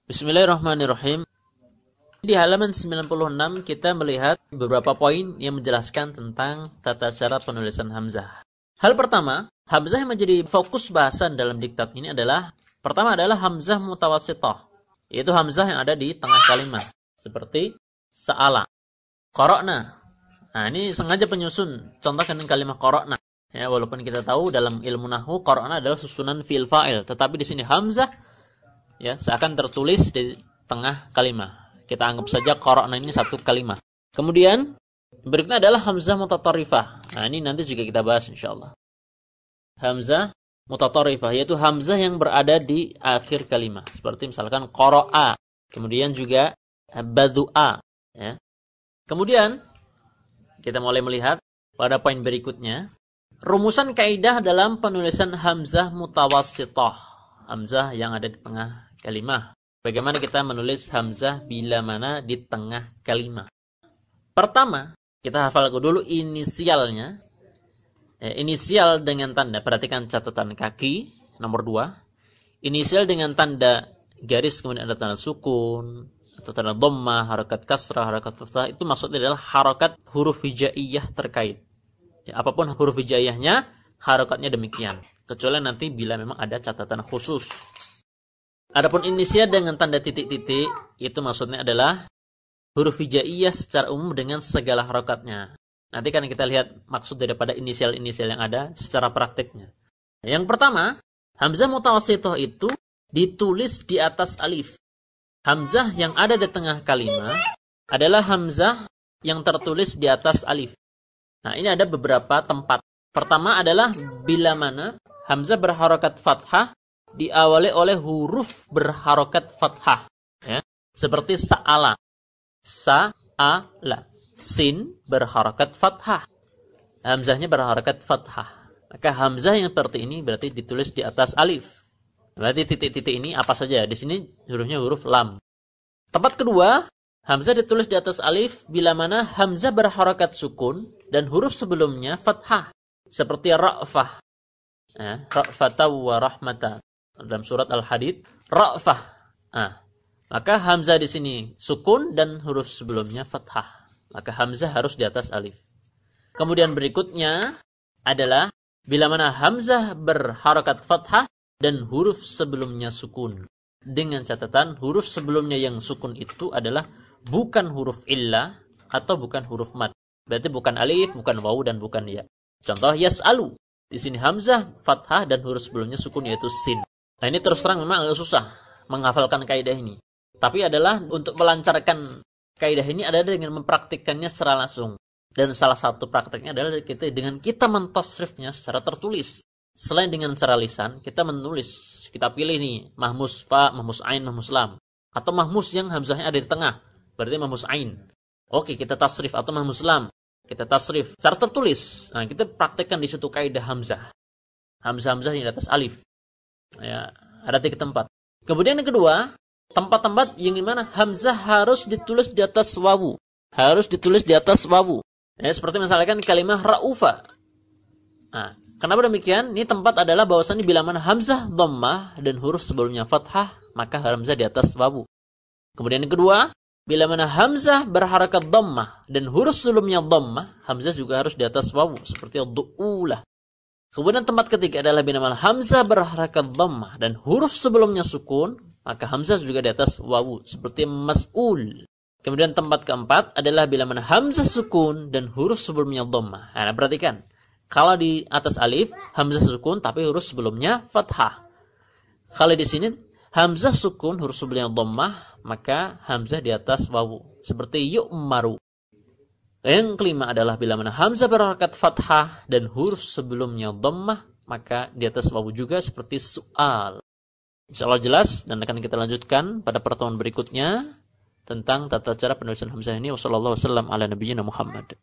Bismillahirrahmanirrahim. Di halaman 96 kita melihat beberapa poin yang menjelaskan tentang tata cara penulisan hamzah. Hal pertama, hamzah yang menjadi fokus bahasan dalam diktat ini adalah pertama adalah hamzah mutawassithah, yaitu hamzah yang ada di tengah kalimat, seperti sa'ala, qara'na. Nah, ini sengaja penyusun contoh dengan kalimat qara'na. Ya, walaupun kita tahu dalam ilmu nahwu qara'na adalah susunan fi'il fa'il, tetapi di sini hamzah ya seakan tertulis di tengah kalimat. Kita anggap saja qara'na ini satu kalimat. Kemudian berikutnya adalah hamzah mutatarifah. Nah, ini nanti juga kita bahas insyaallah. Hamzah mutatarifah yaitu hamzah yang berada di akhir kalimat. Seperti misalkan qara'a, kemudian juga badu'a, ya. Kemudian kita mulai melihat pada poin berikutnya, rumusan kaidah dalam penulisan hamzah mutawassithah. Hamzah yang ada di tengah kalimat. Bagaimana kita menulis hamzah bila mana di tengah kalimat? Pertama, kita hafal dulu inisialnya. Inisial dengan tanda, perhatikan catatan kaki, nomor 2. Inisial dengan tanda garis, kemudian ada tanda sukun, atau tanda dhammah, harakat kasrah, harakat fathah. Itu maksudnya adalah harakat huruf hijaiyah terkait. Ya, apapun huruf hijaiyahnya, harakatnya demikian. Kecuali nanti bila memang ada catatan khusus. Adapun inisial dengan tanda titik-titik, itu maksudnya adalah huruf hijaiyah secara umum dengan segala harakatnya. Nanti kan kita lihat maksud daripada inisial-inisial yang ada secara prakteknya. Yang pertama, hamzah mutawassithah itu ditulis di atas alif. Hamzah yang ada di tengah kalimat adalah hamzah yang tertulis di atas alif. Nah, ini ada beberapa tempat. Pertama adalah bila mana hamzah berharakat fathah diawali oleh huruf berharokat fathah, ya. Seperti sa'ala, sa'ala, sin berharokat fathah, hamzahnya berharokat fathah. Maka hamzah yang seperti ini berarti ditulis di atas alif. Berarti titik-titik ini apa saja? Di sini hurufnya huruf lam. Tempat kedua, hamzah ditulis di atas alif bila mana hamzah berharokat sukun dan huruf sebelumnya fathah, seperti ra'fah, ya, ra'fata wa rahmata. Dalam surat Al-Hadid, ra'fah. Maka hamzah di sini sukun dan huruf sebelumnya fathah. Maka hamzah harus di atas alif. Kemudian berikutnya adalah bila mana hamzah berharakat fathah dan huruf sebelumnya sukun. Dengan catatan huruf sebelumnya yang sukun itu adalah bukan huruf illah atau bukan huruf mad. Berarti bukan alif, bukan waw dan bukan ya. Contoh yas'alu. Di sini hamzah fathah dan huruf sebelumnya sukun yaitu sin. Nah, ini terus terang memang agak susah menghafalkan kaidah ini. Tapi adalah untuk melancarkan kaidah ini adalah dengan mempraktikkannya secara langsung. Dan salah satu prakteknya adalah dengan kita mentasrifnya secara tertulis. Selain dengan secara lisan, kita menulis. Kita pilih nih, mahmus fa, mahmus ain, mahmus lam. Atau mahmus yang hamzahnya ada di tengah. Berarti mahmus ain. Oke, kita tasrif atau mahmus lam. Kita tasrif secara tertulis. Nah, kita praktekkan di situ kaidah hamzah. Hamzah-hamzah yang di atas alif. Ya, ada 3 tempat. Kemudian yang kedua, tempat-tempat yang dimana hamzah harus ditulis di atas wawu. Harus ditulis di atas wawu. Ya, seperti misalkan kalimat ra'ufa. Nah, kenapa demikian? Ini tempat adalah bahwasannya bila mana hamzah dhammah dan huruf sebelumnya fathah, maka hamzah di atas wawu. Kemudian yang kedua, bila mana hamzah berharakat dhammah dan huruf sebelumnya dhammah, hamzah juga harus di atas wawu, seperti du'ulah. Kemudian tempat ketiga adalah bila mana hamzah berharakat dhammah dan huruf sebelumnya sukun, maka hamzah juga di atas wawu, seperti mas'ul. Kemudian tempat keempat adalah bila mana hamzah sukun dan huruf sebelumnya dhammah. Nah, perhatikan. Kalau di atas alif, hamzah sukun tapi huruf sebelumnya fathah. Kalau di sini hamzah sukun huruf sebelumnya dhammah, maka hamzah di atas wawu, seperti yu'maru. Yang kelima adalah bila mana hamzah berharakat fathah dan huruf sebelumnya dhammah, maka di atas wawu juga seperti su'al. Insyaallah jelas dan akan kita lanjutkan pada pertemuan berikutnya tentang tata cara penulisan hamzah ini. Wassallallahu wasallam ala nabiyyina Muhammad.